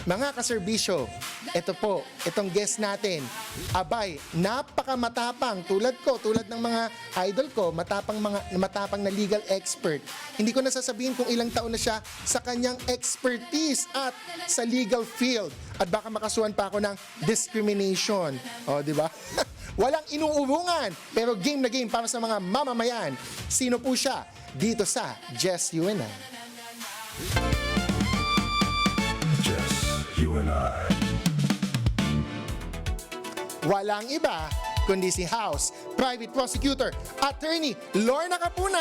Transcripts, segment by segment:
Mga kaserbisyo, ito po, itong guest natin. Abay, napakamatapang tulad ko, tulad ng mga idol ko, matapang na legal expert. Hindi ko nasasabihin kung ilang taon na siya sa kanyang expertise at sa legal field. At baka makasuhan pa ako ng discrimination. O, di ba? Walang inuubungan, pero game na game para sa mga mamamayan. Sino po siya? Dito sa Just You and I. Just you and I. Walang iba kundi si House Private Prosecutor Attorney Lorna Capunan.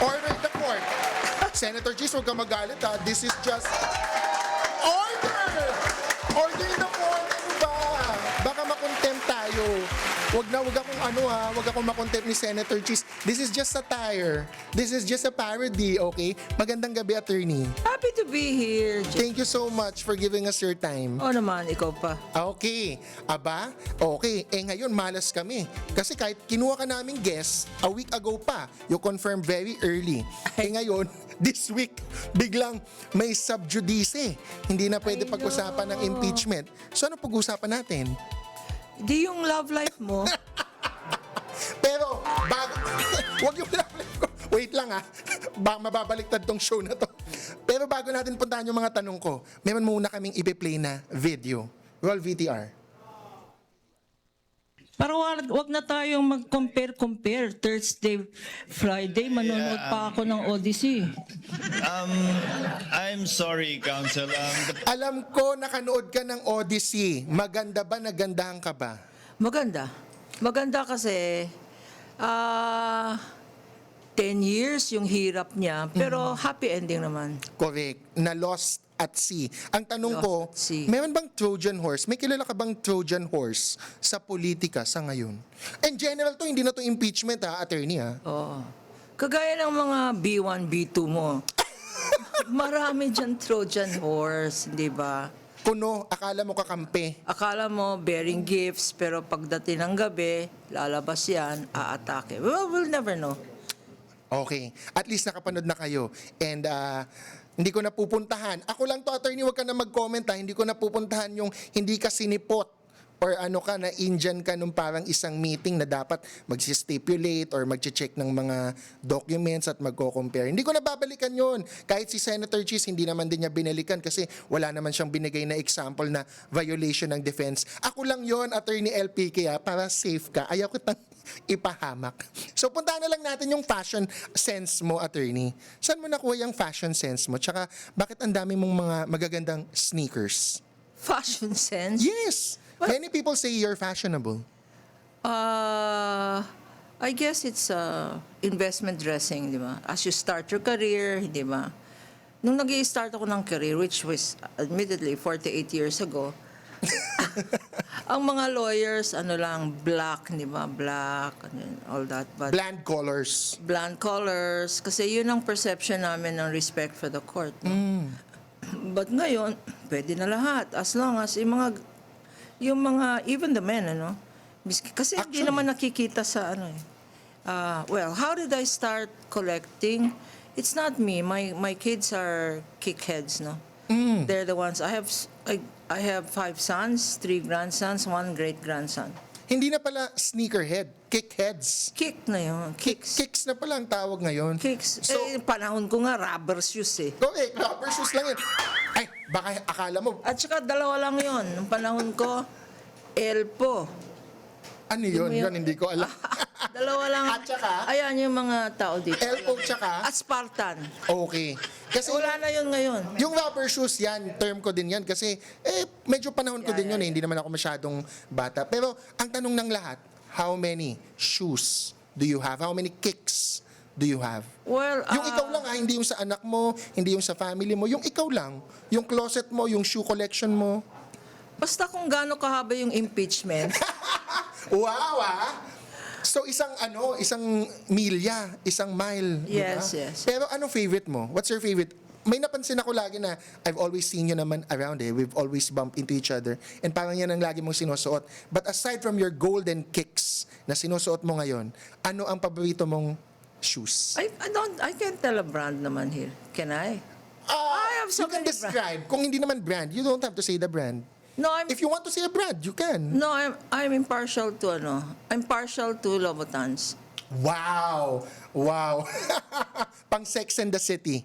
Order the court. Senator Cheese, huwag ka magalit ha. This is just order. Order the court. Ano ba? Baka makontempt tayo. Wag akong makontempt ni Senator Cheese. This is just satire. This is just a parody, okay? Magandang gabi, attorney. Happy to be here. Thank you so much for giving us your time. Oo naman, ikaw pa. Okay. Aba? Okay. Ngayon, malas kami. Kasi kahit kinuha ka naming guest, a week ago pa, you confirmed very early. Ngayon, this week, biglang may sub judice. Hindi na pwede pag-usapan ng impeachment. So, ano pag-usapan natin? Di yung love life mo. Pero, wag yung love life ko. Wait lang ha. Mababaliktad tong show na to. Pero bago natin puntahan yung mga tanong ko, meron muna kaming ipi-play na video. Roll VTR. Para wag na tayong mag-compare. Thursday, Friday, manonood pa ako ng Odyssey. I'm sorry, Counsel. Alam ko nakanood ka ng Odyssey. Maganda ba? Nagandahan ka ba? Maganda. Maganda kasi 10 years yung hirap niya, pero happy ending naman. Correct. Na lost at sea. Ang tanong Lost ko, at sea. meron bang Trojan horse? May kilala ka bang Trojan horse sa politika sa ngayon? In general to, hindi na to impeachment ha, attorney ha? Oo. Kagaya ng mga B1, B2 mo. Marami dyan Trojan horse, di ba? Puno, akala mo kakampi. Akala mo bearing gifts, pero pagdating ng gabi, lalabas yan, aatake. Well, we'll never know. Okay. At least nakapanood na kayo. And hindi ko na pupuntahan. Ako lang to, attorney, wag ka na mag-comment ha. Hindi ko na pupuntahan yung hindi ka sinipot or ano ka na Indian ka nung parang isang meeting na dapat mag-stipulate or mag-check ng mga documents at magko-compare. Hindi ko na babalikan yun. Kahit si Senator Cheese, hindi naman din niya binalikan kasi wala naman siyang binigay na example na violation ng defense. Ako lang yon, attorney LPK para safe ka. Ayaw ko ipahamak. So puntahan na lang natin yung fashion sense mo, attorney. Saan mo nakuha yung fashion sense mo? Tsaka bakit ang dami mong mga magagandang sneakers? Fashion sense? Yes! Many people say you're fashionable. I guess it's investment dressing, di ba? As you start your career, di ba? Nung nag-i-start ako ng career, which was admittedly 48 years ago, ang mga lawyers, black, di ba? Black, and all that. But Bland colors. bland colors, kasi yun ang perception namin ng respect for the court. No? But ngayon, pwede na lahat. As long as yung mga, even the men, kasi hindi Actually, naman nakikita sa well, how did I start collecting? It's not me. My kids are kickheads, no? They're the ones. I have 5 sons, 3 grandsons, 1 great-grandson. Hindi na pala sneakerhead, kickheads. Kick na yun. Kicks. Kicks na pala ang tawag ngayon. Kicks. So, Panahon ko nga, rubber shoes eh. correct, rubber shoes lang yun. Ay, baka akala mo, At saka dalawa lang yon. Nung panahon ko, Elpo. ano yun? Yun, hindi ko alam. Dalawa lang. At saka? Ayan yung mga tao dito. Elpo tsaka? Spartan. Okay. Kasi Wala na yun ngayon. yung rubber shoes yan, term ko din yan kasi medyo panahon ko din yun eh. Hindi naman ako masyadong bata. Pero ang tanong ng lahat, how many shoes do you have? How many kicks do you have? Well, Yung ikaw lang ha, hindi yung sa anak mo, hindi yung sa family mo, yung ikaw lang. Yung closet mo, yung shoe collection mo. basta kung gaano kahaba yung impeachment. Wow ah! So isang milya, isang mile. di ba? Yes, yes. Pero anong favorite mo? What's your favorite? May napansin ako lagi na I've always seen you naman around eh. We've always bumped into each other. And parang yan ang lagi mong sinusuot. But aside from your golden kicks na sinusuot mo ngayon, ano ang paborito mong shoes? I can't tell a brand naman here. Can I? I have so You can many describe. Kung hindi naman brand, you don't have to say the brand. No, I'm If you want to say a brand, you can. no, I'm impartial to I'm partial to Louboutins. Wow! Wow! Pang Sex and the City.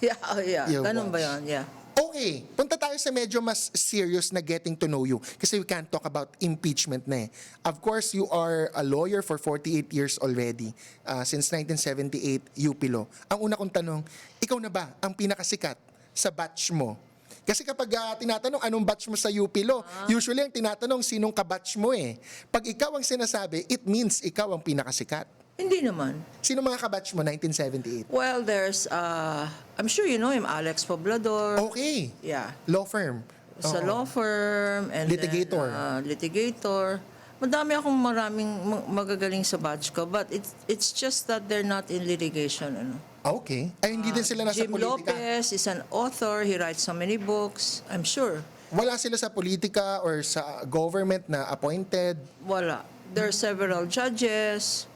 Yeah. You Ganun ba watch. 'yon? Yeah. Okay, punta tayo sa medyo mas serious na getting to know you. Kasi we can't talk about impeachment na eh. Of course, you are a lawyer for 48 years already. Since 1978, UP Law. Ang una kong tanong, ikaw na ba ang pinakasikat sa batch mo? Kasi kapag tinatanong anong batch mo sa UP Law, usually ang tinatanong sinong kabatch mo eh. Pag ikaw ang sinasabi, it means ikaw ang pinakasikat. Hindi naman. Sino mga kabatch mo 1978? Well, there's I'm sure you know him, Alex Poblador. Okay. Yeah. Law firm. Sa Oo. law firm and Litigator. then, litigator. Madami akong maraming magagaling sa batch ko, but it's just that they're not in litigation, ano. Okay. Ay, hindi din sila nasa Jim politika. Lopez is an author. He writes so many books. I'm sure. Wala sila sa politika or sa government na appointed. Wala. There are several judges.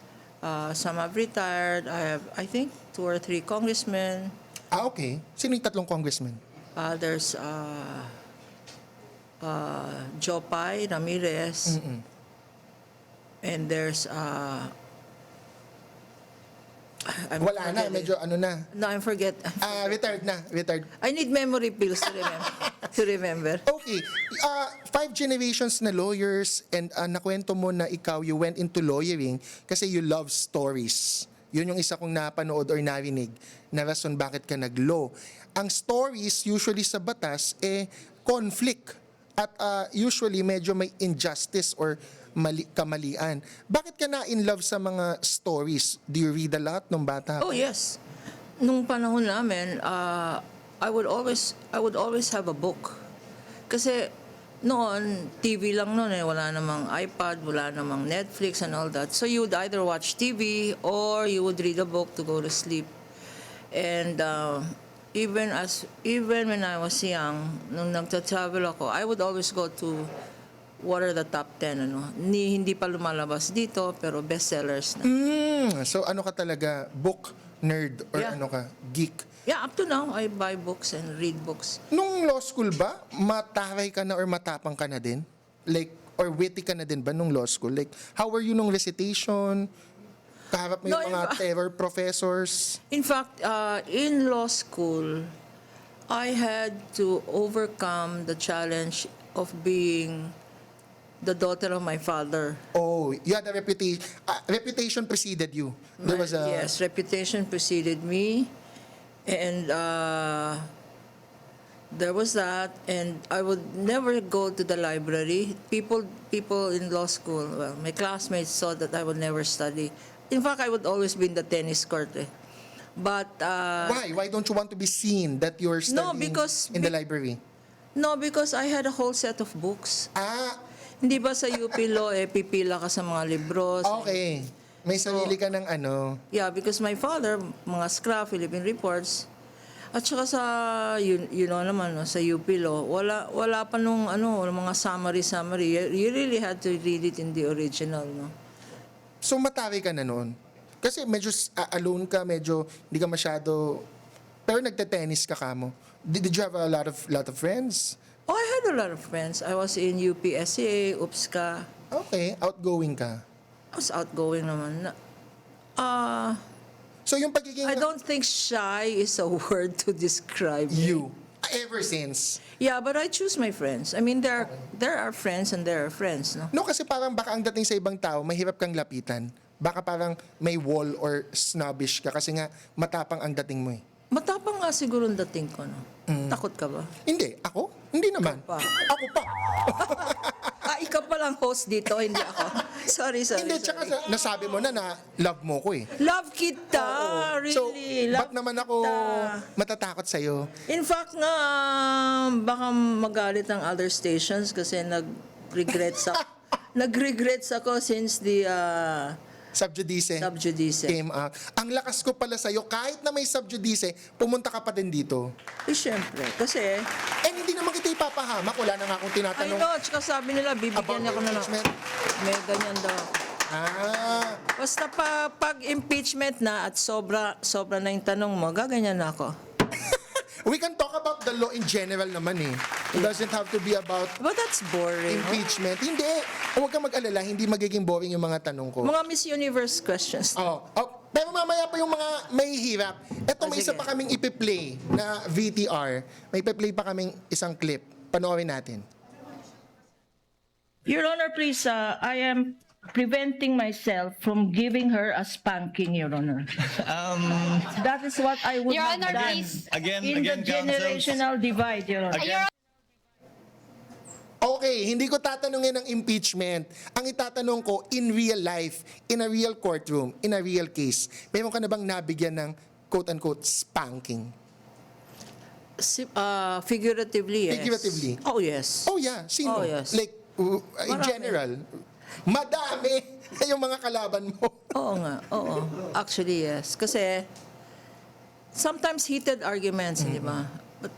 Some have retired. I think 2 or 3 congressmen. Okay. Sino yung tatlong congressman? There's Joe Pai Ramirez. And there's Wala na. Medyo ano na. No, I'm Retired na. Retired. I need memory pills to remember. to remember. Okay. 5 generations na lawyers and nakwento mo na ikaw, you went into lawyering kasi you love stories. Yun yung isa kong napanood or narinig na rason bakit ka nag-law. Ang stories usually sa batas conflict at usually medyo may injustice or kamalian. Bakit ka na in love sa mga stories? Do you read a lot nung bata? Oh, yes. Nung panahon namin, I would always have a book. Kasi noon, TV lang noon wala namang iPad, wala namang Netflix and all that. So you would either watch TV or you would read a book to go to sleep. And even when I was young, nung nagta-travel ako, I would always go to what are the top 10, ano. Hindi pa lumalabas dito, pero bestsellers na. So ano ka talaga? Book nerd or Yeah. ano ka? Geek? Yeah, up to now, I buy books and read books. Nung law school ba, mataray ka na or matapang ka na din? Like, or witty ka na din ba nung law school? Like, how were you nung recitation? Kaharap mo No, yung mga terror professors? In fact, in law school, I had to overcome the challenge of being the daughter of my father. Oh, you had a reputation. Reputation preceded you. There was a... Yes, reputation preceded me, and there was that, and I would never go to the library. People in law school, well, my classmates saw that I would never study. In fact, I would always be in the tennis court. But Why? Why don't you want to be seen that you're No, studying because in the library? no, because I had a whole set of books. Hindi ba sa UP Law, pipila ka sa mga libros? Okay. May sarili ka ng ano. Yeah, because my father, mga SCRA, Philippine Reports, at saka sa, you know naman, no, sa UP Law, wala pa nung mga summary. You really had to read it in the original, no? So matari ka na noon. Kasi medyo alone ka, medyo hindi ka masyado... Pero nagte-tennis ka mo. Did you have a lot of friends? Oh, I had a lot of friends. I was in UPSA, UPSCA. Okay, outgoing ka. I was outgoing naman. So yung pagiging I don't think shy is a word to describe me. you, ever since. Yeah, but I choose my friends. I mean, there are friends and there are friends, no? No, kasi parang baka ang dating sa ibang tao, mahirap kang lapitan. Baka parang may wall or snobbish ka kasi nga matapang ang dating mo eh. Matapang nga siguro ang dating ko, no? Takot ka ba? Hindi, ako? Hindi naman. Ikaw pa. Ako pa. Ikaw pa lang host dito, hindi ako. Sorry. Hindi, tsaka nasabi mo na love mo ko eh. Love kita, So, really. ba't Love naman ako kita. matatakot sa'yo? In fact nga, baka magalit ang other stations kasi nag-regrets ako since the Subjudice subjudice. came out. Ang lakas ko pala sa'yo, kahit na may subjudice, pumunta ka pa din dito. Siyempre, kasi, Hindi naman kita ipapahamak. Wala na nga akong I tinatanong know, tsaka sabi nila, about bibigyan niya ko na lang. impeachment. May ganyan daw. Basta pag impeachment na at sobra na yung tanong mo, gaganyan na ako. We can talk about the law in general naman eh. It doesn't have to be about But that's boring. impeachment. Hindi. Huwag kang mag-alala, hindi magiging boring yung mga tanong ko. Mga Miss Universe questions. Pero mamaya pa yung mga may hirap. Ito, may isa Sige. pa kaming ipi-play na VTR. May ipi-play pa kaming isang clip. Panoorin natin. Your Honor, please, I am preventing myself from giving her a spanking, Your Honor. That is what I would Your have Honor, done please. in the generational divide, Your Honor. Okay, hindi ko tatanungin ng impeachment. Ang itatanong ko, in real life, in a real courtroom, in a real case, meron ka na bang nabigyan ng quote-unquote spanking? Figuratively, yes. Figuratively? Oh, yes. Oh yeah, sino? Oh, yes. Like, in Marami. general. Madami yung mga kalaban mo. Oo nga, oo. Actually, yes. Kasi, sometimes heated arguments, di ba?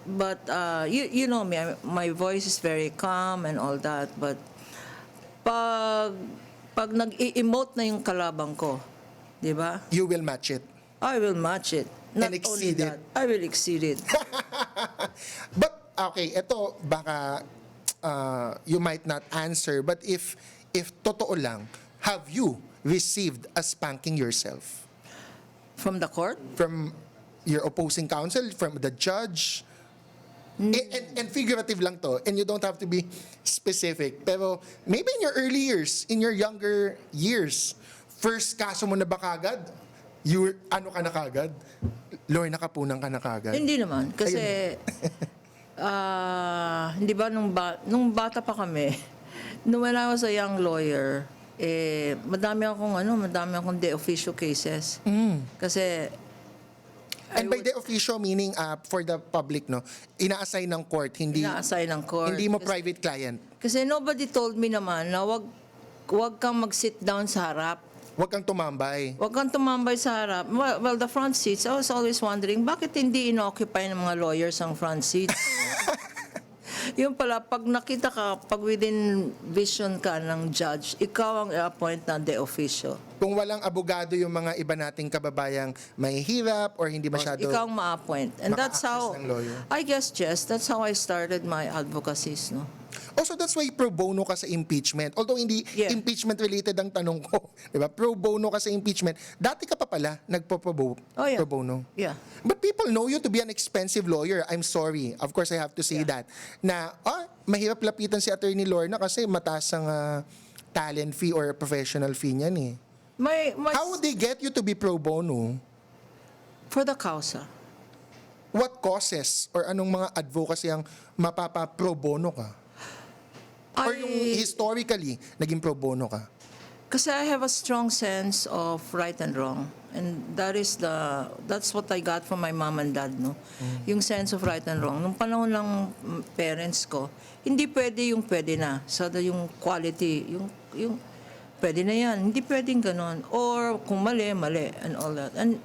But you know me, my voice is very calm and all that. But, pag nag-i-emote na yung kalabang ko, di ba? You will match it. I will match it. Not And only exceed it. that, I will exceed it. But, okay, ito, baka you might not answer, but if totoo lang, have you received a spanking yourself? From the court? From your opposing counsel, from the judge? And figurative lang to, and you don't have to be specific. Pero maybe in your early years, in your younger years, first kaso mo na ba kagad? Ano ka na kagad? Lorna Kapunan ka na kagad? Hindi naman. Kasi, hindi ba nung bata pa kami, nung when I was a young lawyer, madami akong de officio cases. Kasi, And by the official meaning, for the public, no, ina-assign ng court, hindi ina-assign ng court. hindi mo Kasi- private client. Kasi nobody told me naman na wag kang mag-sit down sa harap. Huwag kang tumambay. Wag kang tumambay sa harap. Well, the front seats, I was always wondering, bakit hindi inoccupy ng mga lawyers ang front seats? Yung pala, pag nakita ka, pag within vision ka ng judge, ikaw ang i-appoint na de officio. Kung walang abogado yung mga iba nating kababayang may hirap or hindi masyado... Ikaw ang ma-appoint. And that's how, Maka-access ng lawyer. I guess, Jess, that's how I started my advocacies, no? Also, that's why pro bono ka sa impeachment. Although hindi Yeah. impeachment-related ang tanong ko. Diba? Pro bono ka sa impeachment. Dati ka pa pala nagpo-pro Oh, yeah. pro bono. Yeah. But people know you to be an expensive lawyer. I'm sorry. Of course, I have to say that. Na, mahirap lapitan si Attorney Lorna kasi mataas ang talent fee or professional fee niyan eh. My, How would they get you to be pro bono? for the causa. What causes or anong mga advocacy ang mapapa-pro bono ka? Or yung historically, naging pro bono ka? Kasi I have a strong sense of right and wrong. And that's what I got from my mom and dad, no? Yung sense of right and wrong. Nung panahon ng parents ko, hindi pwede yung pwede na. So, yung quality, yung pwede na yan. Hindi pwedeng ganon. Or kung mali, and all that. And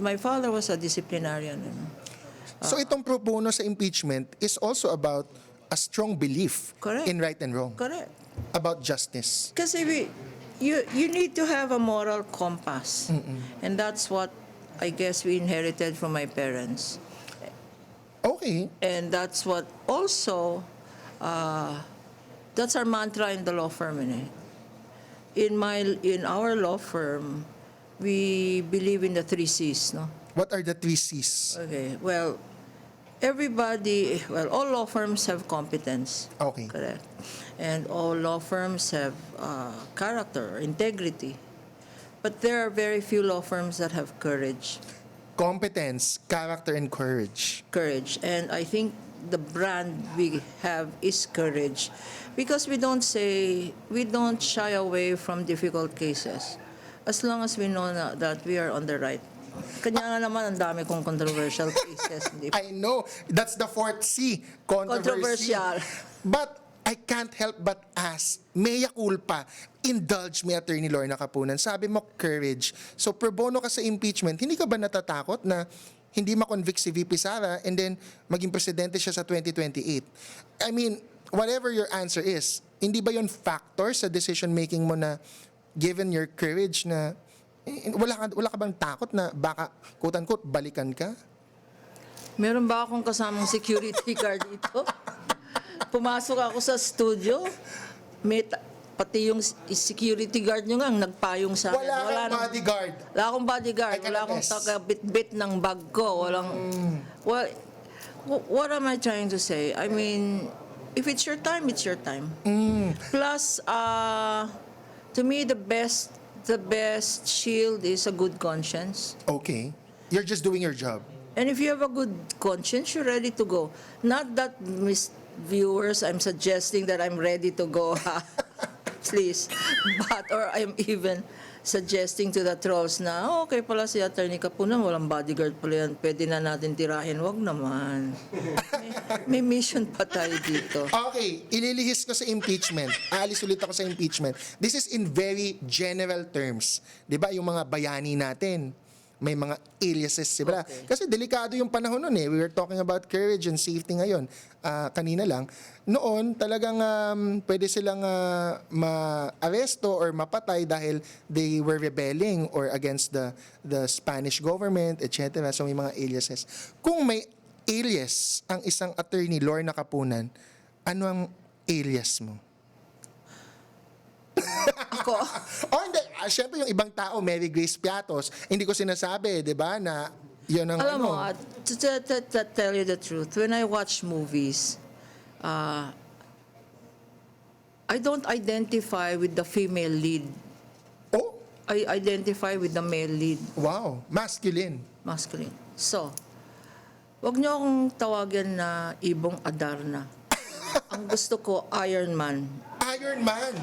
my father was a disciplinarian. Ano? So itong pro bono sa impeachment is also about a strong belief Correct. in right and wrong. Correct. About justice. Kasi you need to have a moral compass. And that's what I guess we inherited from my parents. Okay. And that's what also, that's our mantra in the law firm. In our law firm, we believe in the 3 C's, no? What are the 3 C's? Okay, well, all law firms have competence. Okay. Correct. And all law firms have character, integrity. But there are very few law firms that have courage. Competence, character, and courage. Courage. And I think the brand we have is courage. Because we don't shy away from difficult cases. As long as we know that we are on the right. Kanya nga naman, ang dami kong controversial cases. Hindi pa. I know. That's the 4th C. Controversy. Controversial. But I can't help but ask, mea culpa, indulge me, Attorney Lorna Kapunan. Sabi mo, courage. So, pro bono ka sa impeachment, hindi ka ba natatakot na hindi ma-convict si VP Sara and then maging presidente siya sa 2028? I mean, whatever your answer is, hindi ba yon factor sa decision-making mo na given your courage na wala ka bang takot na baka quote-unquote balikan ka? Meron ba akong kasamang security guard dito? Pumasok ako sa studio, pati yung security guard nyo nga, ang nagpayong sa akin. Wala kang nang- bodyguard. Wala akong bodyguard. I cannot Wala akong guess. taga-bit-bit ng bag ko. Walang... Well, what am I trying to say? I mean, if it's your time, it's your time. Plus, to me, the best shield is a good conscience. Okay. You're just doing your job. And if you have a good conscience, you're ready to go. Not that, Miss Viewers, I'm suggesting that I'm ready to go, please. But, or I'm even suggesting to the trolls na, okay pala si Attorney Kapunan, walang bodyguard pala yan, pwede na natin tirahin. Wag naman. May mission pa tayo dito. Okay, ililihis ko sa impeachment. Aalis ulit ako sa impeachment. This is in very general terms. 'Di ba? Yung mga bayani natin, may mga aliases, diba? Okay. Kasi delikado yung panahon nun eh. We were talking about courage and safety ngayon. Kanina lang. Noon, talagang pwede silang ma-aresto or mapatay dahil they were rebelling or against the Spanish government, etc. So may mga aliases. Kung may alias ang isang attorney, Lorna Kapunan, ano ang alias mo? Ako, Oh, hindi. Siyempre yung ibang tao, Mary Grace Piatos, hindi ko sinasabi, di ba, na yun ang alam ano. mo, to tell you the truth, when I watch movies, I don't identify with the female lead. Oh, I identify with the male lead, wow. Masculine. masculine. So, wag niyo akong tawagan na Ibong Adarna. Ang gusto ko, Iron Man. Iron Man.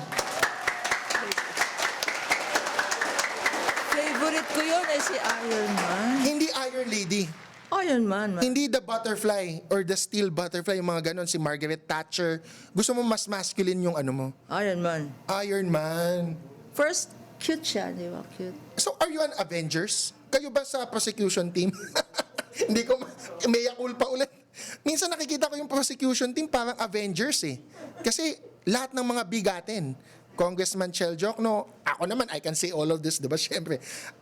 Favorite ko yun ay si Iron Man. Hindi Iron Lady. Iron Man, man. Hindi the butterfly or the steel butterfly, yung mga ganon, si Margaret Thatcher. Gusto mo mas masculine yung ano mo? Iron Man. Iron Man. First, cute siya, di ba? Cute. So, are you an Avengers? Kayo ba sa prosecution team? Hindi ko, mea culpa ulit. Minsan nakikita ko yung prosecution team parang Avengers eh. Kasi lahat ng mga bigatin, Congressman Chel Jokno, ako naman, I can say all of this, di ba? Siyempre,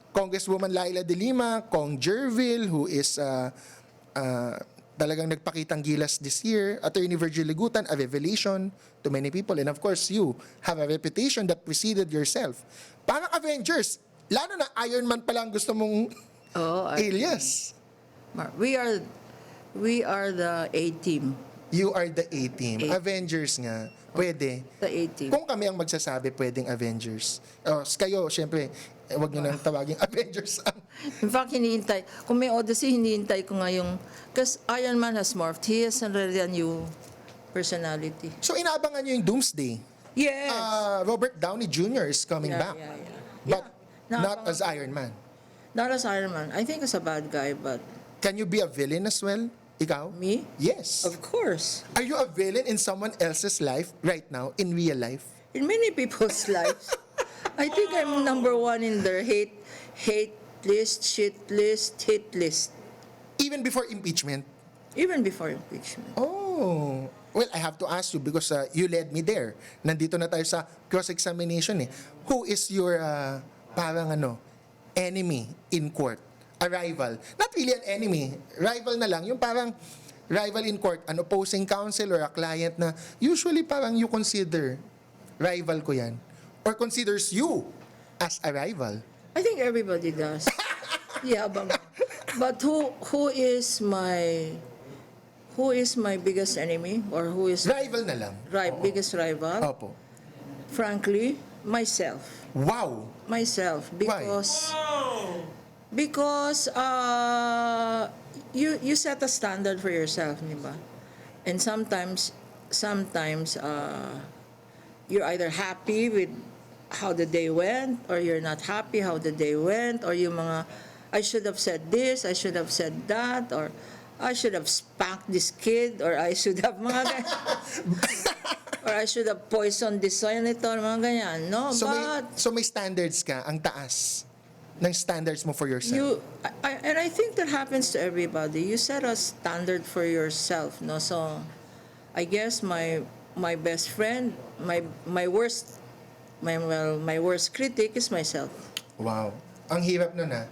Congresswoman Laila De Lima, Cong Jervil, who is talagang nagpakitang gilas this year, Attorney Virgil Ligutan, a revelation to many people, and of course, you have a reputation that preceded yourself. Parang Avengers, lalo na Iron Man pala ang gusto mong Oh, alias. we are the A-team. You are the A-team. Avengers nga. Pwede. The A-team. Kung kami ang magsasabi, pwedeng Avengers. Kayo, syempre, wag nyo nang tawaging Avengers. In fact, hinihintay. Kung may Odyssey, hinihintay ko nga yung... Because Iron Man has morphed. He has already a new personality. So, inaabangan nyo yung Doomsday. Yes. Robert Downey Jr. is coming back. Yeah. But Yeah. not as Iron Man. Not as Iron Man. I think he's a bad guy, but Can you be a villain as well? Ikaw? me? Yes. Of course. Are you a villain in someone else's life right now, in real life? In many people's lives. I think I'm number one in their hate list, shit list, hit list. Even before impeachment? Even before impeachment. Oh. Well, I have to ask you because you led me there. Nandito na tayo sa cross-examination eh. Who is your parang enemy in court? A rival. Not really an enemy. Rival na lang. Yung parang rival in court, an opposing counsel or a client na usually parang you consider rival ko yan. Or considers you as a rival. I think everybody does. Yeah, but who is my biggest enemy or who is Rival na lang. biggest rival? Opo. Frankly, myself. Wow. Myself Why? because you set a standard for yourself, di ba? And sometimes you're either happy with how the day went or you're not happy how the day went, or yung mga I should have said this, I should have said that, or I should have spanked this kid, or I should have or I should have poisoned this senator, mga ganyan, no? So may standards ka, ang taas ng standards mo for yourself. I think that happens to everybody. You set a standard for yourself, no? So, I guess my best friend, my worst my worst critic is myself. Wow. Ang hirap nun, ha?